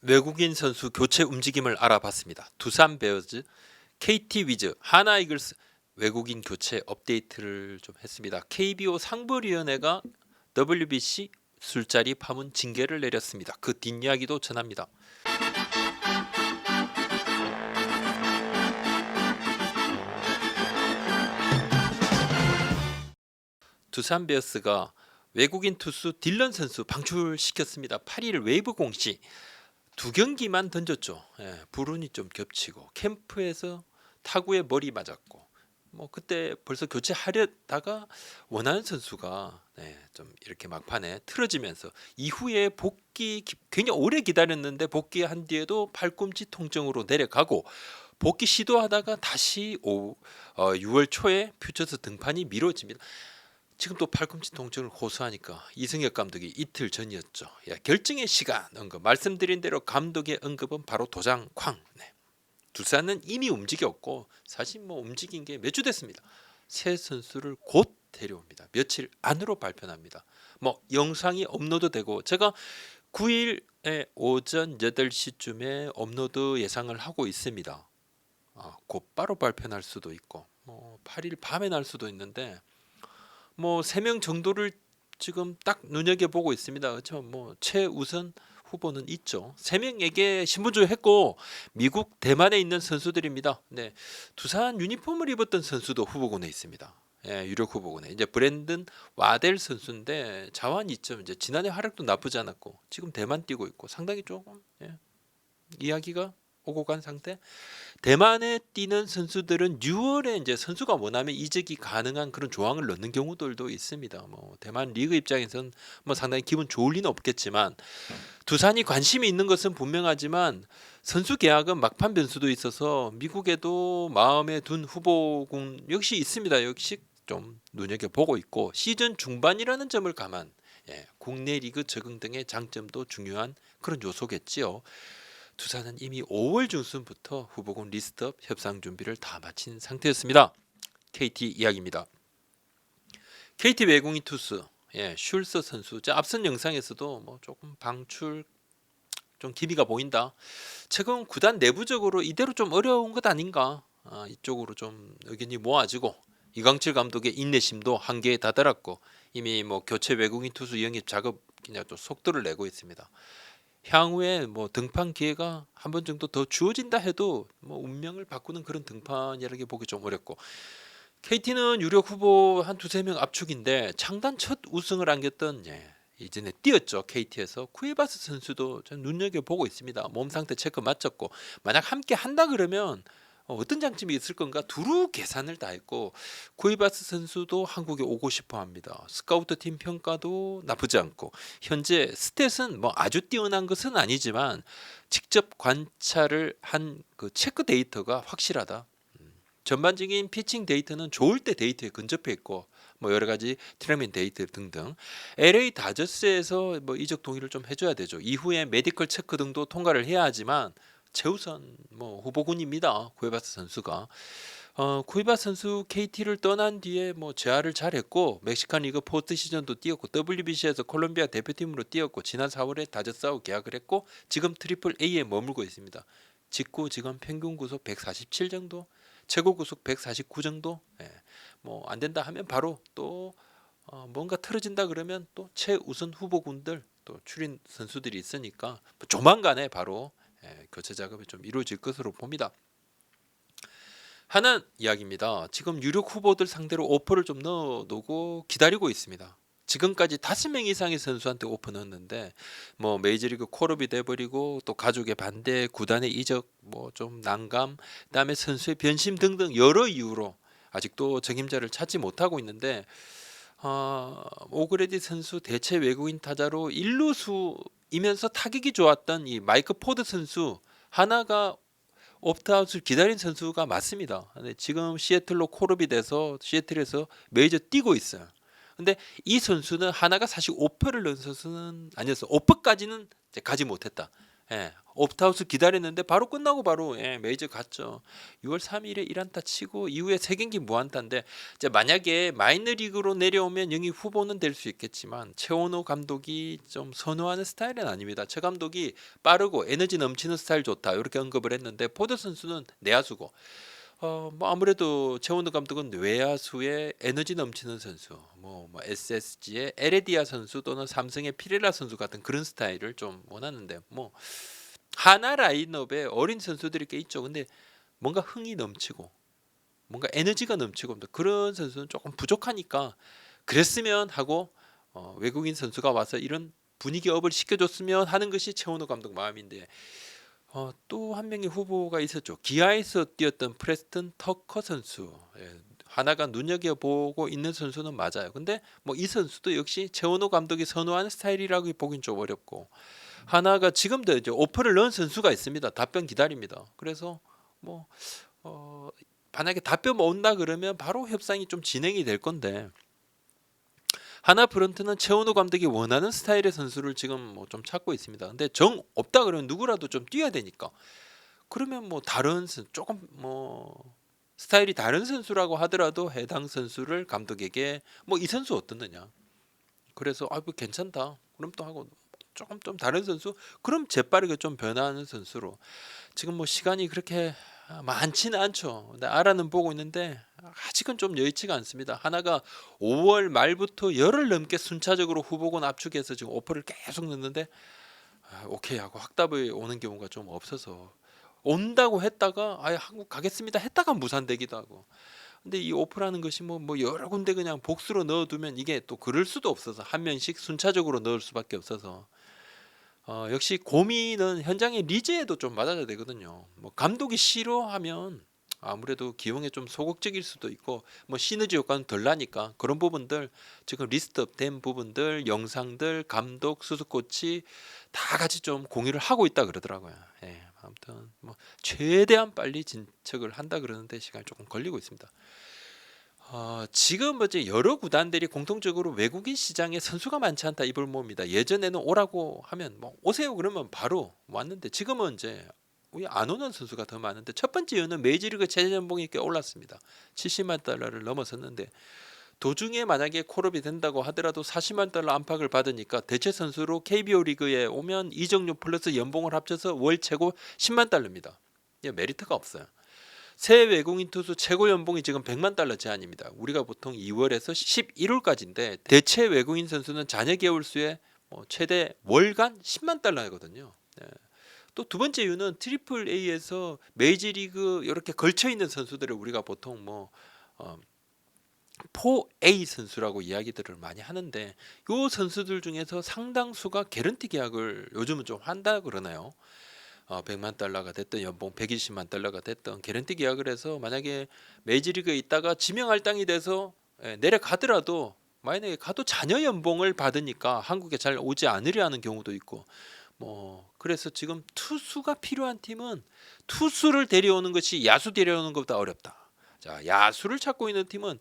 외국인 선수 교체 움직임을 알아봤습니다. 두산 베어즈, KT 위즈, 하나 이글스 외국인 교체 업데이트를 좀 했습니다. KBO 상벌위원회가 WBC 술자리 파문 징계를 내렸습니다. 그 뒷이야기도 전합니다. 두산 베어스가 외국인 투수 딜런 선수 방출시켰습니다. 8일 웨이브 공시 두 경기만 던졌죠. 불운이 좀 겹치고 캠프에서 타구에 머리 맞았고 뭐 그때 벌써 교체하려다가 원하는 선수가 좀 이렇게 막판에 틀어지면서 이후에 복귀 굉장히 오래 기다렸는데 복귀한 뒤에도 팔꿈치 통증으로 내려가고 복귀 시도하다가 다시 6월 초에 퓨처스 등판이 미뤄집니다. 지금 또 팔꿈치 통증을 호소하니까 이승엽 감독이 이틀 전이었죠. 결정의 시간 언급 말씀드린 대로 감독의 언급은 바로 도장 쾅. 두산은 이미 움직였고 사실 뭐 움직인 게 몇 주 됐습니다. 새 선수를 곧 데려옵니다. 며칠 안으로 발표합니다. 뭐 영상이 업로드되고 제가 9일에 오전 8시쯤에 업로드 예상을 하고 있습니다. 곧바로 발표할 수도 있고 뭐 8일 밤에 날 수도 있는데 뭐 3명 정도를 지금 딱 눈여겨보고 있습니다. 그렇죠? 뭐 최우선 후보는 있죠. 3명에게 신분조회했고 미국 대만에 있는 선수들입니다. 두산 유니폼을 입었던 선수도 후보군에 있습니다. 유력 후보군에 이제 브랜든 와델 선수인데 자완이 있죠. 이제 지난해 활약도 나쁘지 않았고 지금 대만 뛰고 있고 상당히 조금 이야기가 오고 간 상태. 대만에 뛰는 선수들은 6월에 이제 선수가 원하면 이적이 가능한 그런 조항을 넣는 경우들도 있습니다. 뭐 대만 리그 입장에서는 뭐 상당히 기분 좋을 리는 없겠지만 두산이 관심이 있는 것은 분명하지만 선수 계약은 막판 변수도 있어서 미국에도 마음에 둔 후보군 역시 있습니다. 역시 좀 눈여겨 보고 있고 시즌 중반이라는 점을 감안. 국내 리그 적응 등의 장점도 중요한 그런 요소겠지요. 두산은 이미 5월 중순부터 후보군 리스트업 협상 준비를 다 마친 상태였습니다. KT 이야기입니다. KT 외국인 투수 슐서 선수 앞선 영상에서도 뭐 조금 방출 좀 기미가 보인다. 최근 구단 내부적으로 이대로 좀 어려운 것 아닌가 이쪽으로 좀 의견이 모아지고 이강철 감독의 인내심도 한계에 다다랐고 이미 뭐 교체 외국인 투수 영입 작업 그냥 또 속도를 내고 있습니다. 향후에 뭐 등판 기회가 한 번 정도 더 주어진다 해도 뭐 운명을 바꾸는 그런 등판이라고 보기 좀 어렵고 KT는 유력 후보 한 두세 명 압축인데 창단 첫 우승을 안겼던 이전에 뛰었죠. KT에서 쿠에바스 선수도 좀 눈여겨보고 있습니다. 몸 상태 체크 마쳤고 만약 함께 한다 그러면 어떤 장점이 있을 건가 두루 계산을 다 했고 쿠이바스 선수도 한국에 오고 싶어 합니다. 스카우트 팀 평가도 나쁘지 않고 현재 스탯은 뭐 아주 뛰어난 것은 아니지만 직접 관찰을 한 그 체크 데이터가 확실하다. 전반적인 피칭 데이터는 좋을 때 데이터에 근접해 있고 뭐 여러 가지 트레이닝 데이터 등등 LA 다저스에서 뭐 이적 동의를 좀 해줘야 되죠. 이후에 메디컬 체크 등도 통과를 해야 하지만 최우선 뭐 후보군입니다. 쿠에바스 선수가 쿠에바스 선수 KT를 떠난 뒤에 뭐 재활을 잘했고 멕시칸 리그 포스트 시즌도 뛰었고 WBC에서 콜롬비아 대표팀으로 뛰었고 지난 4월에 다저스하고 계약을 했고 지금 트리플 A에 머물고 있습니다. 직구 지금 평균 구속 147 정도, 최고 구속 149 정도. 뭐 안 된다 하면 바로 또 뭔가 틀어진다 그러면 또 최우선 후보군들 또 출인 선수들이 있으니까 조만간에 바로 교체 작업이 좀 이루어질 것으로 봅니다. 하나 이야기입니다. 지금 유력 후보들 상대로 오퍼를 좀 넣어두고 기다리고 있습니다. 지금까지 5명 이상의 선수한테 오퍼 넣었는데 뭐 메이저리그 콜업이 돼버리고 또 가족의 반대, 구단의 이적, 뭐 좀 난감, 그다음에 선수의 변심 등등 여러 이유로 아직도 적임자를 찾지 못하고 있는데 오그레디 선수 대체 외국인 타자로 1루수이면서 타격이 좋았던 이 마이크 포드 선수 하나가 옵트아웃을 기다린 선수가 맞습니다. 근데 지금 시애틀로 콜업이 돼서 시애틀에서 메이저 뛰고 있어요. 근데 이 선수는 하나가 사실 오퍼를 넣은 선수는 아니었어. 오퍼까지는 이제 가지 못했다. 예, 옵트아웃 기다렸는데 바로 끝나고 바로 메이저 갔죠. 6월 3일에 1안타 치고 이후에 3경기 무안타인데 이제 만약에 마이너리그로 내려오면 영입 후보는 될 수 있겠지만 최원호 감독이 좀 선호하는 스타일은 아닙니다. 최 감독이 빠르고 에너지 넘치는 스타일 좋다 이렇게 언급을 했는데 포드 선수는 내야수고 뭐 아무래도 최원호 감독은 외야수의 에너지 넘치는 선수, 뭐 SSG의 에레디아 선수 또는 삼성의 피렐라 선수 같은 그런 스타일을 좀 원하는데 뭐 하나 라인업에 어린 선수들이 꽤 있죠. 근데 뭔가 흥이 넘치고 뭔가 에너지가 넘치고 그런 선수는 조금 부족하니까 그랬으면 하고 외국인 선수가 와서 이런 분위기 업을 시켜줬으면 하는 것이 최원호 감독 마음인데 또 한 명의 후보가 있었죠. 기아에서 뛰었던 프레스턴 터커 선수. 하나가 눈여겨보고 있는 선수는 맞아요. 근데 뭐 이 선수도 역시 최원호 감독이 선호하는 스타일이라고 보긴 좀 어렵고 하나가 지금도 이제 오퍼를 넣은 선수가 있습니다. 답변 기다립니다. 그래서 뭐 만약에 답변 온다 그러면 바로 협상이 좀 진행이 될 건데 하나 프런트는 최원호 감독이 원하는 스타일의 선수를 지금 뭐 좀 찾고 있습니다. 근데 정 없다 그러면 누구라도 좀 뛰어야 되니까 그러면 뭐 다른 조금 뭐 스타일이 다른 선수라고 하더라도 해당 선수를 감독에게 뭐 이 선수 어떻느냐. 그래서 뭐 괜찮다. 그럼 또 하고 조금 좀 다른 선수 그럼 재빠르게 좀 변화하는 선수로 지금 뭐 시간이 그렇게 많지는 않죠. 근데 알아는 보고 있는데 아직은 좀 여의치가 않습니다. 하나가 5월 말부터 열흘 넘게 순차적으로 후보군 압축해서 지금 오퍼를 계속 넣는데 오케이 하고 확답이 오는 경우가 좀 없어서 온다고 했다가 아예 한국 가겠습니다 했다가 무산되기도 하고 근데 이 오퍼라는 것이 뭐 여러 군데 그냥 복수로 넣어두면 이게 또 그럴 수도 없어서 한 명씩 순차적으로 넣을 수밖에 없어서 역시 고민은 현장의 리즈에도 좀 맞아야 되거든요. 뭐 감독이 싫어하면 아무래도 기용에 좀 소극적일 수도 있고 뭐 시너지 효과는 덜 나니까 그런 부분들 지금 리스트업된 부분들 영상들 감독 수습 코치 다 같이 좀 공유를 하고 있다 그러더라고요. 아무튼 뭐 최대한 빨리 진척을 한다 그러는데 시간이 조금 걸리고 있습니다. 지금 이제 여러 구단들이 공통적으로 외국인 시장에 선수가 많지 않다 이 볼모입니다. 예전에는 오라고 하면 뭐 오세요 그러면 바로 왔는데 지금은 이제 안 오는 선수가 더 많은데 첫 번째 이유는 메이저리그 최저 연봉이 꽤 올랐습니다. 70만 달러를 넘어섰는데 도중에 만약에 콜업이 된다고 하더라도 40만 달러 안팎을 받으니까 대체 선수로 KBO 리그에 오면 이적료 플러스 연봉을 합쳐서 월 최고 10만 달러입니다. 메리트가 없어요. 새 외국인 투수 최고 연봉이 지금 100만 달러 제한입니다. 우리가 보통 2월에서 11월까지인데 대체 외국인 선수는 잔여 개월 수에 최대 월간 10만 달러거든요. 또 두 번째 이유는 트리플 A에서 메이저리그 이렇게 걸쳐 있는 선수들을 우리가 보통 4A 선수라고 이야기들을 많이 하는데 이 선수들 중에서 상당수가 개런티 계약을 요즘은 좀 한다 그러나요? 100만 달러가 됐든 연봉 120만 달러가 됐든 개런티 계약을 해서 만약에 메이저리그에 있다가 지명할당이 돼서 내려가더라도 만약에 가도 잔여 연봉을 받으니까 한국에 잘 오지 않으려 하는 경우도 있고 그래서 지금 투수가 필요한 팀은 투수를 데려오는 것이 야수 데려오는 것보다 어렵다. 자, 야수를 찾고 있는 팀은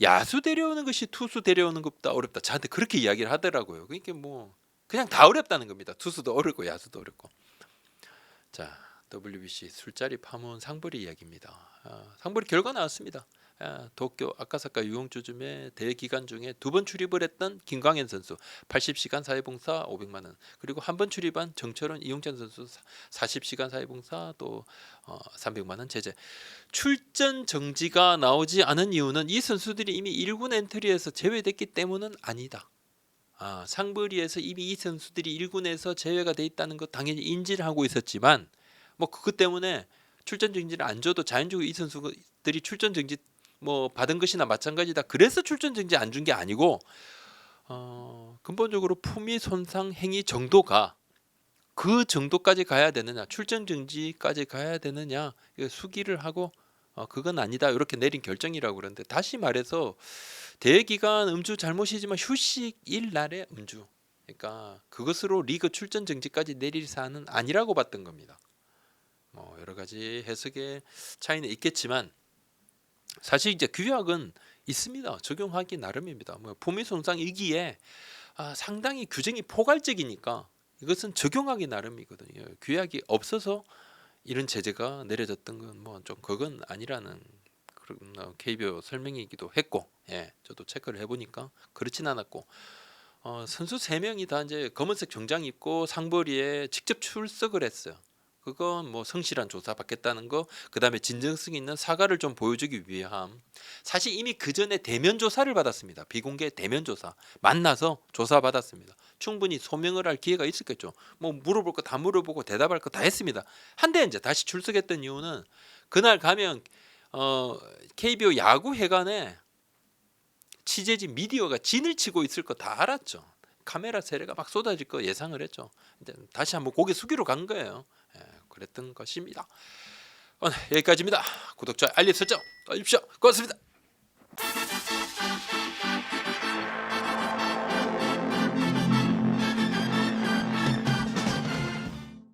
야수 데려오는 것이 투수 데려오는 것보다 어렵다. 저한테 그렇게 이야기를 하더라고요. 그러니까 그냥 다 어렵다는 겁니다. 투수도 어렵고 야수도 어렵고. 자, WBC 술자리 파문 상벌이 이야기입니다. 상벌이 결과 나왔습니다. 도쿄 아카사카 유흥주점의 대기간 중에 2번 출입을 했던 김광현 선수 80시간 사회봉사 500만 원 그리고 한 번 출입한 정철원 이용찬 선수 40시간 사회봉사 또 300만 원 제재. 출전 정지가 나오지 않은 이유는 이 선수들이 이미 1군 엔트리에서 제외됐기 때문은 아니다. 상벌이에서 이미 이 선수들이 1군에서 제외가 돼 있다는 것 당연히 인지를 하고 있었지만 그것 때문에 출전 정지를 안 줘도 자연적으로 이 선수들이 출전 정지 받은 것이나 마찬가지다. 그래서 출전 정지 안 준 게 아니고 근본적으로 품위 손상 행위 정도가 그 정도까지 가야 되느냐, 출전 정지까지 가야 되느냐 수기를 하고 그건 아니다 이렇게 내린 결정이라고 그러는데 다시 말해서 대기간 음주 잘못이지만 휴식일 날의 음주 그러니까 그것으로 리그 출전 정지까지 내릴 사안은 아니라고 봤던 겁니다. 여러 가지 해석의 차이는 있겠지만 사실 이제 규약은 있습니다. 적용하기 나름입니다. 품위 손상이기에 상당히 규정이 포괄적이니까 이것은 적용하기 나름이거든요. 규약이 없어서 이런 제재가 내려졌던 건 뭐 좀 그건 아니라는 그런 KBO 설명이기도 했고, 예, 저도 체크를 해보니까 그렇진 않았고, 선수 3명이 다 이제 검은색 정장 입고 상벌이에 직접 출석을 했어요. 그건 뭐 성실한 조사 받겠다는 거, 그 다음에 진정성 있는 사과를 좀 보여주기 위함. 사실 이미 그 전에 대면 조사를 받았습니다. 비공개 대면 조사 만나서 조사 받았습니다. 충분히 소명을 할 기회가 있었겠죠. 뭐 물어볼 거 다 물어보고 대답할 거 다 했습니다. 한데 이제 다시 출석했던 이유는 그날 가면 KBO 야구회관에 취재진 미디어가 진을 치고 있을 거 다 알았죠. 카메라 세례가 막 쏟아질 거 예상을 했죠. 이제 다시 한번 고개 숙이러 간 거예요. 예, 그랬던 것입니다. 오늘 여기까지입니다. 구독, 좋아요, 알림 설정 써주십시오. 고맙습니다.